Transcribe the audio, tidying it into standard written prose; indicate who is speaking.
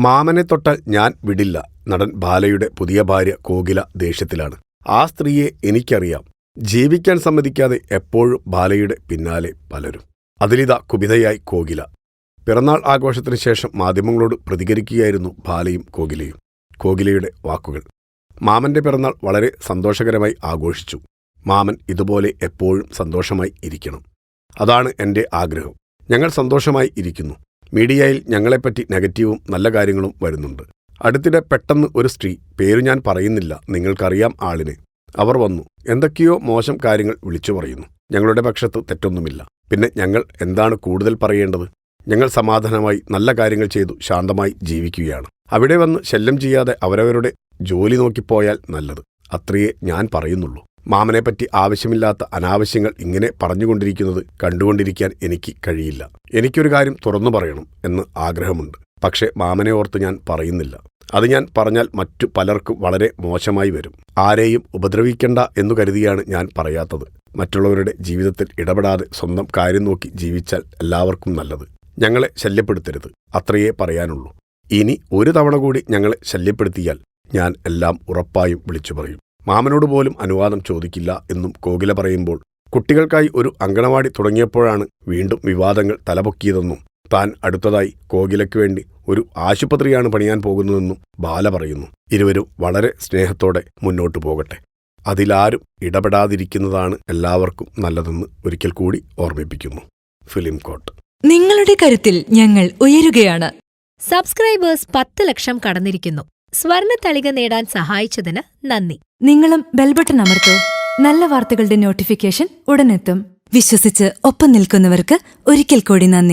Speaker 1: മാമനെ തൊട്ടാൽ ഞാൻ വിടില്ല. നടൻ ബാലയുടെ പുതിയ ഭാര്യ കോകില ദേഷ്യത്തിലാണ്. ആ സ്ത്രീയെ എനിക്കറിയാം. ജീവിക്കാൻ സമ്മതിക്കാതെ എപ്പോഴും ബാലയുടെ പിന്നാലെ പലരും. അതിലിതാ കുപിതയായി കോകില. പിറന്നാൾ ആഘോഷത്തിന് ശേഷം മാധ്യമങ്ങളോട് പ്രതികരിക്കുകയായിരുന്നു ബാലയും കോകിലയും. കോകിലയുടെ വാക്കുകൾ: മാമന്റെ പിറന്നാൾ വളരെ സന്തോഷകരമായി ആഘോഷിച്ചു. മാമൻ ഇതുപോലെ എപ്പോഴും സന്തോഷമായി ഇരിക്കണം. അതാണ് എൻ്റെ ആഗ്രഹം. ഞങ്ങൾ സന്തോഷമായി ഇരിക്കുന്നു. മീഡിയയിൽ ഞങ്ങളെപ്പറ്റി നെഗറ്റീവും നല്ല കാര്യങ്ങളും വരുന്നുണ്ട്. അടുത്തിടെ പെട്ടെന്ന് ഒരു സ്ത്രീ, പേരു ഞാൻ പറയുന്നില്ല, നിങ്ങൾക്കറിയാം ആളിനെ, അവർ വന്നു എന്തൊക്കെയോ മോശം കാര്യങ്ങൾ വിളിച്ചു പറയുന്നു. ഞങ്ങളുടെ പക്ഷത്ത് തെറ്റൊന്നുമില്ല. പിന്നെ ഞങ്ങൾ എന്താണ് കൂടുതൽ പറയേണ്ടത്? ഞങ്ങൾ സമാധാനമായി നല്ല കാര്യങ്ങൾ ചെയ്തു ശാന്തമായി ജീവിക്കുകയാണ്. അവിടെ വന്ന് ശല്യം ചെയ്യാതെ അവരവരുടെ ജോലി നോക്കിപ്പോയാൽ നല്ലത്. അത്രയേ ഞാൻ പറയുന്നുള്ളൂ. മാമനെപ്പറ്റി ആവശ്യമില്ലാത്ത അനാവശ്യങ്ങൾ ഇങ്ങനെ പറഞ്ഞുകൊണ്ടിരിക്കുന്നത് കണ്ടുകൊണ്ടിരിക്കാൻ എനിക്ക് കഴിയില്ല. എനിക്കൊരു കാര്യം തുറന്നു പറയണം എന്ന് ആഗ്രഹമുണ്ട്. പക്ഷേ മാമനെ ഓർത്ത് ഞാൻ പറയുന്നില്ല. അത് ഞാൻ പറഞ്ഞാൽ മറ്റു പലർക്കും വളരെ മോശമായി വരും. ആരെയും ഉപദ്രവിക്കണ്ട എന്നു കരുതിയാണ് ഞാൻ പറയാത്തത്. മറ്റുള്ളവരുടെ ജീവിതത്തിൽ ഇടപെടാതെ സ്വന്തം കാര്യം നോക്കി ജീവിച്ചാൽ എല്ലാവർക്കും നല്ലത്. ഞങ്ങളെ ശല്യപ്പെടുത്തരുത്, അത്രയേ പറയാനുള്ളൂ. ഇനി ഒരു തവണ കൂടി ഞങ്ങളെ ശല്യപ്പെടുത്തിയാൽ ഞാൻ എല്ലാം ഉറപ്പായും വിളിച്ചു പറയും. മാമനോട് പോലും അനുവാദം ചോദിക്കില്ല എന്നും കോകില പറയുമ്പോൾ, കുട്ടികൾക്കായി ഒരു അങ്കണവാടി തുടങ്ങിയപ്പോഴാണ് വീണ്ടും വിവാദങ്ങൾ തലപൊക്കിയതെന്നും താൻ അടുത്തതായി കോകിലയ്ക്ക് വേണ്ടി ഒരു ആശുപത്രിയാണ് പണിയാൻ പോകുന്നതെന്നും ബാല പറയുന്നു. ഇരുവരും വളരെ സ്നേഹത്തോടെ മുന്നോട്ടു പോകട്ടെ. അതിലാരും ഇടപെടാതിരിക്കുന്നതാണ് എല്ലാവർക്കും നല്ലതെന്ന് ഒരിക്കൽ കൂടി ഓർമ്മിപ്പിക്കുന്നു. ഫിലിം കോട്ട്.
Speaker 2: നിങ്ങളുടെ കരുത്തിൽ ഞങ്ങൾ ഉയരുകയാണ്.
Speaker 3: സബ്സ്ക്രൈബേഴ്സ് 10 ലക്ഷം കടന്നിരിക്കുന്നു. സ്വർണത്തളിക നേടാൻ സഹായിച്ചതിന് നന്ദി.
Speaker 2: നിങ്ങളും ബെൽബട്ടൺ അമർത്തോ. നല്ല വാർത്തകളുടെ നോട്ടിഫിക്കേഷൻ ഉടനെത്തും. വിശ്വസിച്ച് ഒപ്പം നിൽക്കുന്നവർക്ക് ഒരിക്കൽ കൂടി നന്ദി.